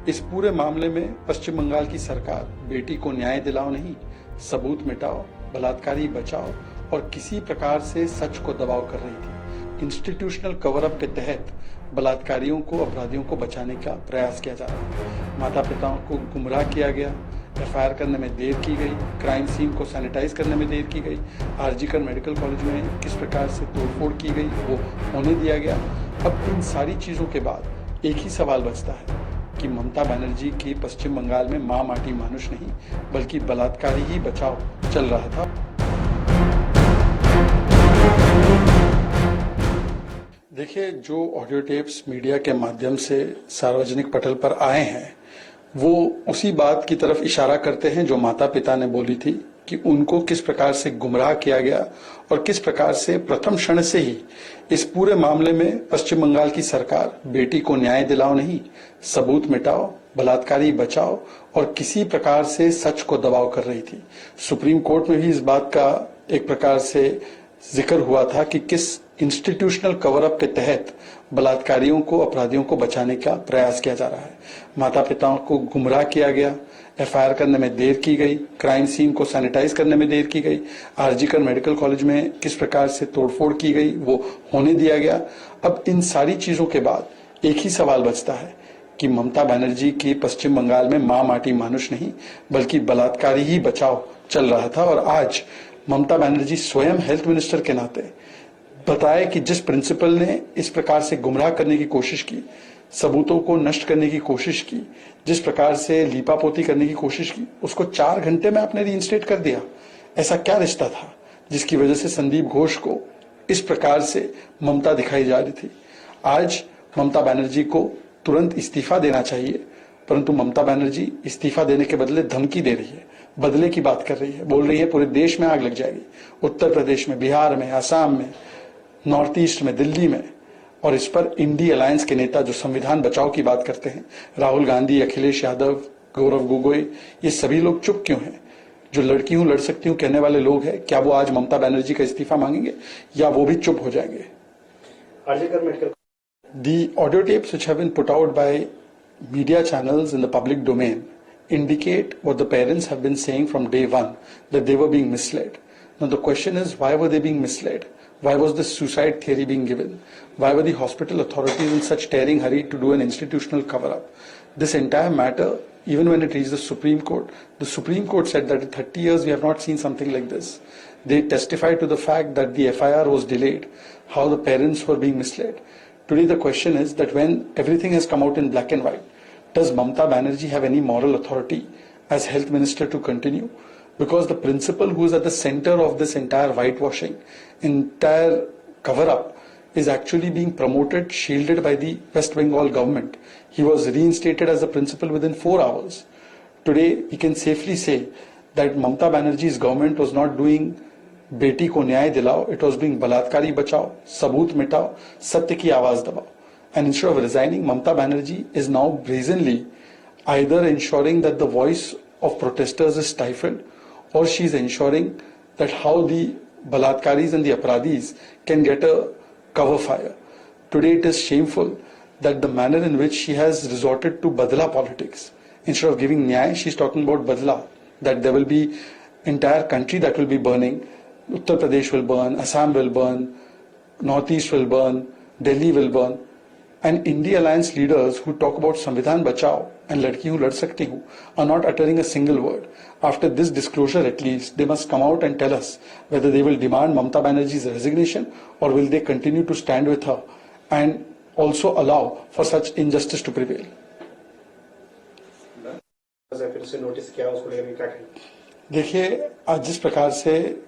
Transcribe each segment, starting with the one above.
इस पूरे मामले में पश्चिम बंगाल की सरकार बेटी को न्याय दिलाओ नहीं, सबूत मिटाओ, बलात्कारी बचाओ और किसी प्रकार से सच को दबाव कर रही थी। इंस्टीट्यूशनल कवर अप के तहत बलात्कारियों को, अपराधियों को बचाने का प्रयास किया जा रहा है। माता पिताओं को गुमराह किया गया, एफआईआर करने में देर की गई, क्राइम सीन को सैनिटाइज करने में देर की गई, आरजीकर मेडिकल कॉलेज में किस प्रकार से तोड़फोड़ की गई वो होने दिया गया। अब इन सारी चीजों के बाद एक ही सवाल बचता है कि ममता बनर्जी की पश्चिम बंगाल में मां माटी मानुष नहीं बल्कि बलात्कारी ही बचाओ चल रहा था। देखिए, जो ऑडियो टेप्स मीडिया के माध्यम से सार्वजनिक पटल पर आए हैं वो उसी बात की तरफ इशारा करते हैं जो माता पिता ने बोली थी कि उनको किस प्रकार से गुमराह किया गया और किस प्रकार से प्रथम क्षण से ही इस पूरे मामले में पश्चिम बंगाल की सरकार बेटी को न्याय दिलाओ नहीं, सबूत मिटाओ, बलात्कारी बचाओ और किसी प्रकार से सच को दबाव कर रही थी। सुप्रीम कोर्ट में भी इस बात का एक प्रकार से जिक्र हुआ था कि किस इंस्टीट्यूशनल कवर अप के तहत बलात्कारियों को, अपराधियों को बचाने का प्रयास किया जा रहा है। माता पिताओं को गुमराह किया गया, एफआईआर करने में देर की गई, क्राइम सीन को सैनिटाइज करने में देर की गई, आरजीकर मेडिकल कॉलेज में किस प्रकार से तोड़फोड़ की गई वो होने दिया गया। अब इन सारी चीजों के बाद एक ही सवाल बचता है कि ममता बनर्जी की पश्चिम बंगाल में मां माटी मानुष नहीं बल्कि बलात्कारी ही बचाओ चल रहा था। और आज ममता बनर्जी स्वयं हेल्थ मिनिस्टर के नाते बताए कि जिस प्रिंसिपल ने इस प्रकार से गुमराह करने की कोशिश की, सबूतों को नष्ट करने की कोशिश की, जिस प्रकार से लीपापोती करने की कोशिश की, उसको 4 घंटे में आपने रीइंस्टेट कर दिया। ऐसा क्या रिश्ता था जिसकी वजह से संदीप घोष को इस प्रकार से ममता दिखाई जा रही थी? आज ममता बनर्जी को तुरंत इस्तीफा देना चाहिए, परंतु ममता बनर्जी इस्तीफा देने के बदले धमकी दे रही है, बदले की बात कर रही है, बोल रही है पूरे देश में आग लग जाएगी, उत्तर प्रदेश में, बिहार में, असम में, नॉर्थ ईस्ट में, दिल्ली में। और इस पर इंडी अलायंस के नेता जो संविधान बचाओ की बात करते हैं, राहुल गांधी, अखिलेश यादव, गौरव गोगोई, ये सभी लोग चुप क्यों हैं? जो लड़की हूं लड़ सकती हूं कहने वाले लोग हैं, क्या वो आज ममता बनर्जी का इस्तीफा मांगेंगे या वो भी चुप हो जाएंगे? The audio tapes which have been put out by media channels in the public domain indicate what the parents have been saying from day one, that they were being misled. Now the question is, why were they being misled? Why was this suicide theory being given? Why were the hospital authorities in such tearing hurry to do an institutional cover-up? This entire matter, even when it reached the Supreme Court said that in 30 years we have not seen something like this. They testified to the fact that the FIR was delayed, how the parents were being misled. Today the question is that when everything has come out in black and white, does Mamta Banerjee have any moral authority as health minister to continue? Because the principal who is at the center of this entire whitewashing, entire cover-up, is actually being promoted, shielded by the West Bengal government. He was reinstated as a principal within 4 hours. Today we can safely say that Mamta Banerjee's government was not doing बेटी को न्याय दिलाओ, it was doing बलात्कारी बचाओ, सबूत मिटाओ, सत्य की आवाज दबाओ. And instead of resigning, Mamta Banerjee is now brazenly either ensuring that the voice of protesters is stifled, or she is ensuring that how the balatkaris and the aparadhis can get a cover fire. Today it is shameful that the manner in which she has resorted to badla politics. Instead of giving nyay, she is talking about badla, that there will be entire country that will be burning. Uttar Pradesh will burn, Assam will burn, Northeast will burn, Delhi will burn. And India Alliance leaders who talk about Samvidhan Bachao and Ladki Hu Lad Sakti Hu are not uttering a single word. After this disclosure at least, they must come out and tell us whether they will demand Mamta Banerjee's resignation or will they continue to stand with her and also allow for such injustice to prevail. देखिए, आज जिस प्रकार से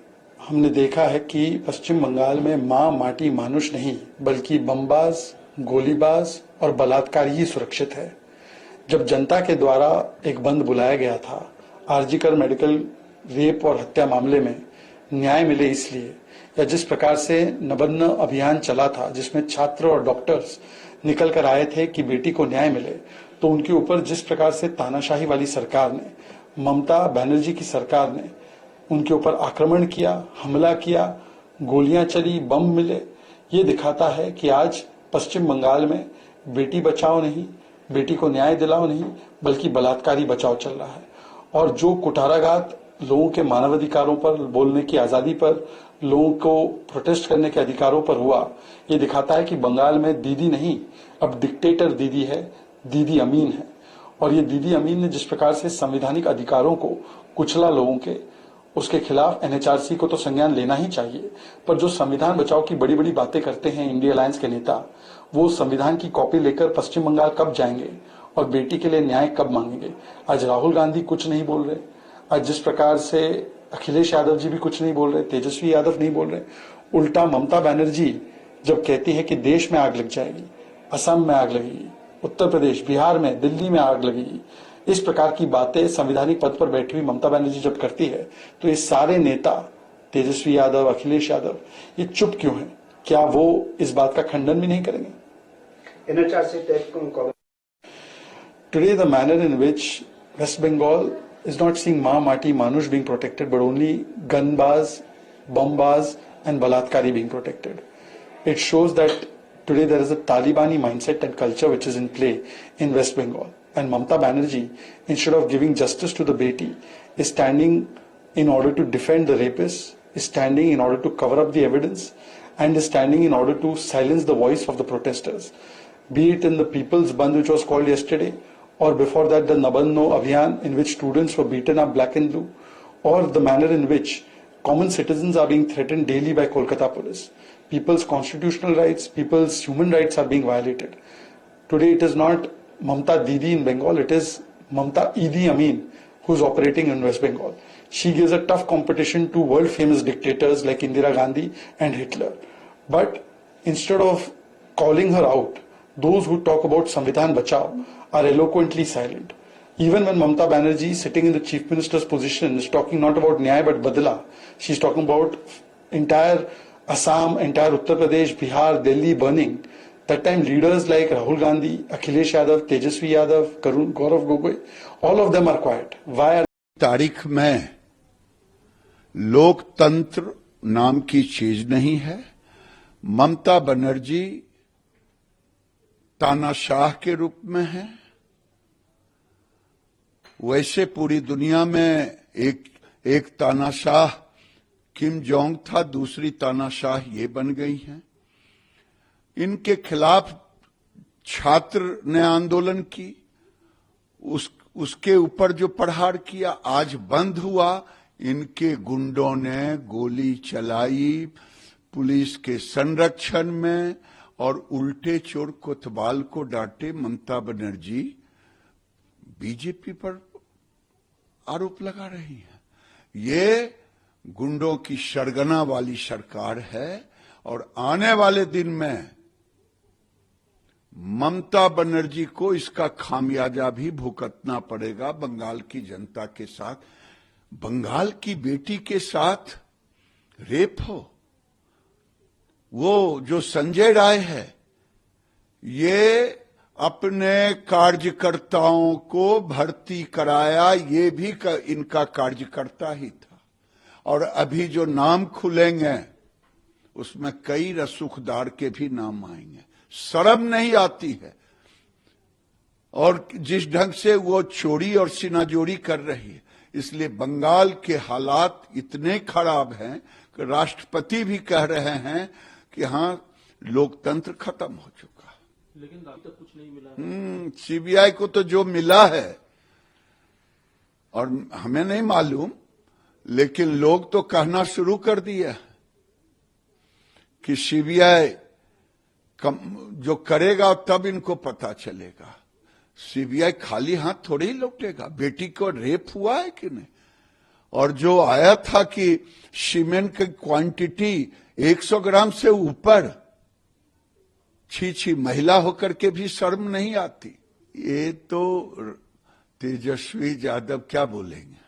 हमने देखा है कि पश्चिम बंगाल में मां माटी मानुष नहीं बल्कि बमबाज, गोलीबाज और बलात्कारी ही सुरक्षित है। जब जनता के द्वारा एक बंद बुलाया गया था आरजीकर मेडिकल रेप और हत्या मामले में न्याय मिले इसलिए, या जिस प्रकार से नबन्न अभियान चला था जिसमें छात्र और डॉक्टर्स निकल कर आए थे कि बेटी को न्याय मिले, तो उनके ऊपर जिस प्रकार से तानाशाही वाली सरकार ने, ममता बनर्जी की सरकार ने उनके ऊपर आक्रमण किया, हमला किया, गोलियां चली, बम मिले, ये दिखाता है कि आज पश्चिम बंगाल में बेटी बचाओ नहीं, बेटी को न्याय दिलाओ नहीं, बल्कि बलात्कारी बचाओ चल रहा है। और जो कुठाराघात लोगों के मानवाधिकारों पर, बोलने की आजादी पर, लोगों को प्रोटेस्ट करने के अधिकारों पर हुआ, ये दिखाता है कि बंगाल में दीदी नहीं, अब डिक्टेटर दीदी है, दीदी अमीन है। और ये दीदी अमीन ने जिस प्रकार से संवैधानिक अधिकारों को कुचला लोगों के, उसके खिलाफ एनएचआरसी को तो संज्ञान लेना ही चाहिए। पर जो संविधान बचाओ की बड़ी बड़ी बातें करते हैं इंडिया अलायंस के नेता, वो संविधान की कॉपी लेकर पश्चिम बंगाल कब जाएंगे और बेटी के लिए न्याय कब मांगेंगे? आज राहुल गांधी कुछ नहीं बोल रहे, आज जिस प्रकार से अखिलेश यादव जी भी कुछ नहीं बोल रहे, तेजस्वी यादव नहीं बोल रहे। उल्टा ममता बनर्जी जब कहती है कि देश में आग लग जाएगी, असम में आग लगेगी, उत्तर प्रदेश, बिहार में, दिल्ली में आग लगेगी, इस प्रकार की बातें संवैधानिक पद पर बैठी हुई ममता बनर्जी जब करती है, तो ये सारे नेता, तेजस्वी यादव, अखिलेश यादव, ये चुप क्यों हैं? क्या वो इस बात का खंडन भी नहीं करेंगे? Today, the manner in which West Bengal is not seeing Ma Mati Manush being protected, but only gunbaz, bombaz, and balatkari being protected. It shows that today there is a Talibani mindset and culture which is in play in West Bengal. And Mamata Banerjee, instead of giving justice to the Beti, is standing in order to defend the rapists, is standing in order to cover up the evidence, and is standing in order to silence the voice of the protesters. Be it in the People's Bandh which was called yesterday, or before that the Nabandno Abhiyan in which students were beaten up black and blue, or the manner in which common citizens are being threatened daily by Kolkata police. People's constitutional rights, people's human rights are being violated. Today it is not Mamta Didi in Bengal, it is Mamta Idi Amin who's operating in West Bengal. She gives a tough competition to world famous dictators like Indira Gandhi and Hitler. But instead of calling her out, those who talk about Samvidhan Bachao are eloquently silent. Even when Mamata Banerjee, sitting in the Chief Minister's position, is talking not about Nyay but Badla, she's talking about entire Assam, entire Uttar Pradesh, Bihar, Delhi burning. That time leaders like Rahul Gandhi, Akhilesh Yadav, Tejasvi Yadav, Gaurav Gogoi, all of them are quiet. Why are तारीख में लोकतंत्र नाम की चीज नहीं है। ममता बनर्जी तानाशाह के रूप में है। वैसे पूरी दुनिया में एक तानाशाह किम जोंग था, दूसरी तानाशाह ये बन गई हैं। इनके खिलाफ छात्र ने आंदोलन की, उसके ऊपर जो प्रहार किया आज बंद हुआ, इनके गुंडों ने गोली चलाई पुलिस के संरक्षण में और उल्टे चोर कोतवाल को डांटे। ममता बनर्जी बीजेपी पर आरोप लगा रही है। ये गुंडों की सरगना वाली सरकार है और आने वाले दिन में ममता बनर्जी को इसका खामियाजा भी भुगतना पड़ेगा बंगाल की जनता के साथ। बंगाल की बेटी के साथ रेप हो, वो जो संजय राय है, ये अपने कार्यकर्ताओं को भर्ती कराया, ये भी इनका कार्यकर्ता ही था। और अभी जो नाम खुलेंगे उसमें कई रसूखदार के भी नाम आएंगे। शर्म नहीं आती है। और जिस ढंग से वो चोरी और सीनाजोरी कर रही है, इसलिए बंगाल के हालात इतने खराब हैं कि राष्ट्रपति भी कह रहे हैं कि हां लोकतंत्र खत्म हो चुका है। लेकिन अभी तक कुछ नहीं मिला। सीबीआई को तो जो मिला है, और हमें नहीं मालूम, लेकिन लोग तो कहना शुरू कर दिया कि सीबीआई जो करेगा तब इनको पता चलेगा। सीबीआई खाली हाथ थोड़ी ही लौटेगा। बेटी को रेप हुआ है कि नहीं? और जो आया था कि सीमेंट की क्वांटिटी 100 ग्राम से ऊपर, छी महिला होकर के भी शर्म नहीं आती। ये तो तेजस्वी यादव क्या बोलेंगे?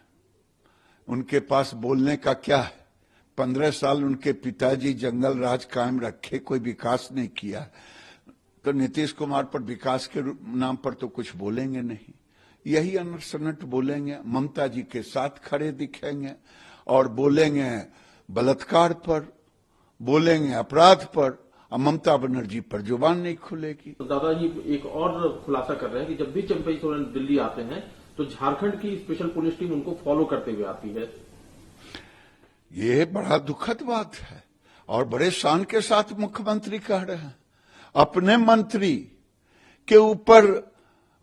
उनके पास बोलने का क्या है? 15 साल उनके पिताजी जंगल राज कायम रखे, कोई विकास नहीं किया, तो नीतीश कुमार पर विकास के नाम पर तो कुछ बोलेंगे नहीं। यही अनसनट बोलेंगे, ममता जी के साथ खड़े दिखेंगे और बोलेंगे बलात्कार पर, बोलेंगे अपराध पर, और ममता बनर्जी पर जुबान नहीं खुलेगी। तो दादाजी एक और खुलासा कर रहे हैं कि जब भी चंपई सोरेन दिल्ली आते हैं तो झारखंड की स्पेशल पुलिस टीम उनको फॉलो करते हुए आती है। ये बड़ा दुखद बात है और बड़े शान के साथ मुख्यमंत्री कह रहे हैं। अपने मंत्री के ऊपर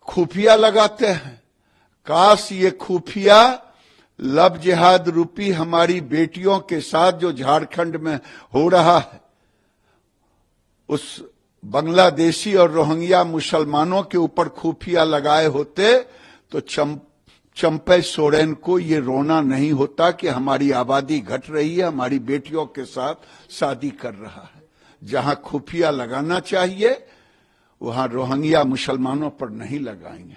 खुफिया लगाते हैं। काश ये खुफिया लव जिहाद रूपी हमारी बेटियों के साथ जो झारखंड में हो रहा है, उस बांग्लादेशी और रोहिंग्या मुसलमानों के ऊपर खुफिया लगाए होते तो चंपई सोरेन को ये रोना नहीं होता कि हमारी आबादी घट रही है, हमारी बेटियों के साथ शादी कर रहा है। जहां खुफिया लगाना चाहिए वहां रोहिंग्या मुसलमानों पर नहीं लगाएंगे।